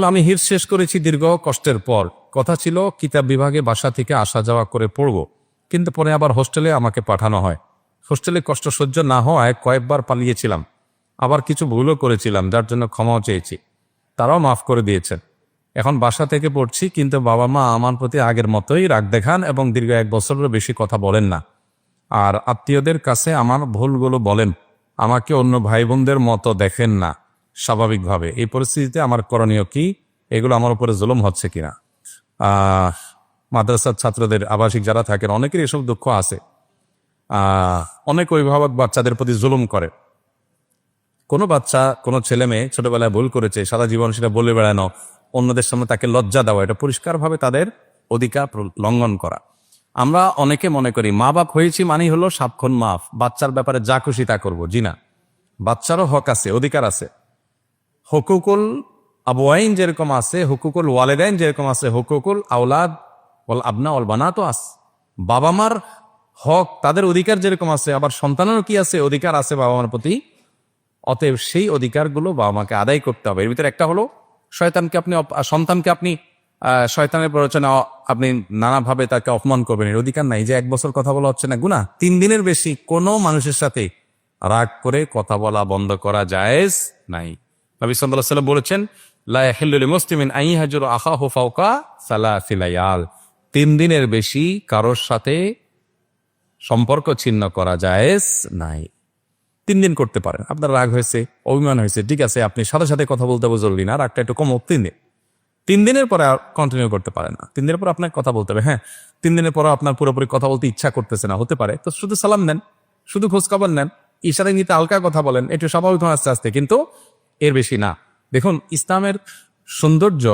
আমি হিফজ শেষ করেছি দীর্ঘ কষ্টের পর। কথা ছিল কিতাব বিভাগে বাসা থেকে আসা যাওয়া করে পড়ব, কিন্তু পরে আবার হোস্টেলে আমাকে পাঠানো হয়। হোস্টেলে কষ্ট সহ্য না হওয়ায় কয়েকবার পালিয়েছিলাম, আবার কিছু ভুলও করেছিলাম, যার জন্য ক্ষমাও চেয়েছি, তারাও মাফ করে দিয়েছেন। এখন বাসা থেকে পড়ছি, কিন্তু বাবা মা আমার প্রতি আগের মতোই রাগ দেখান এবং দীর্ঘ 1 বছরেরও বেশি কথা বলেন না। আর আত্মীয়দের কাছে আমার ভুলগুলো বলেন, আমাকে অন্য ভাই বোনদের মতো দেখেন না স্বাভাবিকভাবে। এই পরিস্থিতিতে আমার করণীয় কি? এগুলো আমার উপরে জুলুম হচ্ছে কিনা? মাদ্রাসার ছাত্রদের, আবাসিক যারা থাকেন, অনেকের এসব দুঃখ আছে। অনেক অভিভাবক বাচ্চাদের প্রতি জুলুম করে। কোনো বাচ্চা, কোনো ছেলে মেয়ে ছোটবেলায় ভুল করেছে, সারা জীবন সেটা বলে বেড়ানো, অন্যদের সামনে তাকে লজ্জা দেওয়া, এটা পরিষ্কারভাবে তাদের অধিকার লঙ্ঘন করা। আমরা অনেকে মনে করি মা বাপ হয়েছি মানেই হলো সাবক্ষণ মাফ, বাচ্চার ব্যাপারে যা খুশি তা করবো। জি না, বাচ্চারও হক আছে, অধিকার আছে। হুকুকুল আবওয়াইন যেরকম আছে, হুকুকুল ওয়ালিদাইন যেরকম আছে, হুকুকুল আওলাদ ওয়াল আবনা ওয়াল বানাতও আছে। বাবা মার হক, তাদের অধিকার যেরকম আছে, আবার সন্তানেরও কি আছে? অধিকার আছে বাবা মার প্রতি। অতএব সেই অধিকারগুলো বাবা মাকে আদায় করতে হবে। এর ভিতরে একটা হলো সন্তানকে আপনি শয়তানের প্ররোচনা আপনি নানাভাবে তাকে অপমান করবেন, এর অধিকার নাই। যে 1 বছর কথা বলা হচ্ছে না, গুনাহ। 3 দিনের বেশি কোনো মানুষের সাথে রাগ করে কথা বলা বন্ধ করা জায়েজ নাই। নবী সাল্লাল্লাহু আলাইহি ওয়াসাল্লাম বলেছেন, লা ইয়াহিল্লু লিমুসলিমিন আন ইয়াহজুরা আখাহু ফাওকা সালাসি লায়াল। 3 দিনের বেশি কারোর সাথে সম্পর্ক ছিন্ন করা জায়েজ নাই। 3 দিন করতে পারেন। আপনার রাগ হয়েছে, অভিমান হয়েছে, ঠিক আছে, আপনি সাথে সাথে কথা বলতে হবে, জরুরি না, রাগটা একটু কম হোক 3 দিন। 3 দিনের পরে আর কন্টিনিউ করতে পারেন না। 3 দিনের পর আপনাকে কথা বলতে হবে। হ্যাঁ, 3 দিনের পর আপনার পুরোপুরি কথা বলতে ইচ্ছা করতেছে না, হতে পারে, তো শুধু সালাম নেন, শুধু খোঁজখবর নেন, ইশারায় নিতে হালকা কথা বলেন, একটু স্বাভাবিক হয় আস্তে আস্তে, কিন্তু এর বেশি না। দেখুন, ইসলামের সৌন্দর্য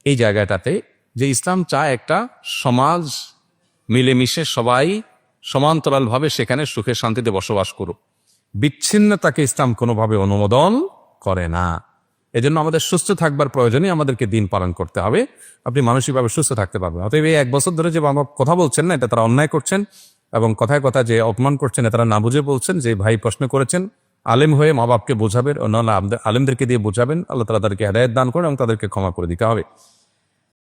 এই জায়গাটাতে যে ইসলাম চায় একটা সমাজ মিলেমিশে সবাই সমান্তরালভাবে সেখানে সুখে শান্তিতে বসবাস করুক। বিচ্ছিন্নতাকে ইসলাম কোনোভাবে অনুমোদন করে না। এজন্য আমাদের সুস্থ থাকবার প্রয়োজনে আমাদেরকে দিন পালন করতে হবে। আপনি মানসিকভাবে সুস্থ থাকতে পারবেন। অতএব এই 1 বছর ধরে যে বাবা কথা বলছেন না, এটা তারা অন্যায় করছেন, এবং কথায় কথা যে অপমান করছেন, তারা না বুঝে বলছেন। যে ভাই প্রশ্ন করেছেন, আলেম হয়ে মা বাপকে বোঝাবেন, অন্যান্য আলেমদেরকে দিয়ে বোঝাবেন। আল্লাহ তাআলা তাদেরকে হেদায়েত দান করেন এবং তাদেরকে ক্ষমা করে দিতে হবে।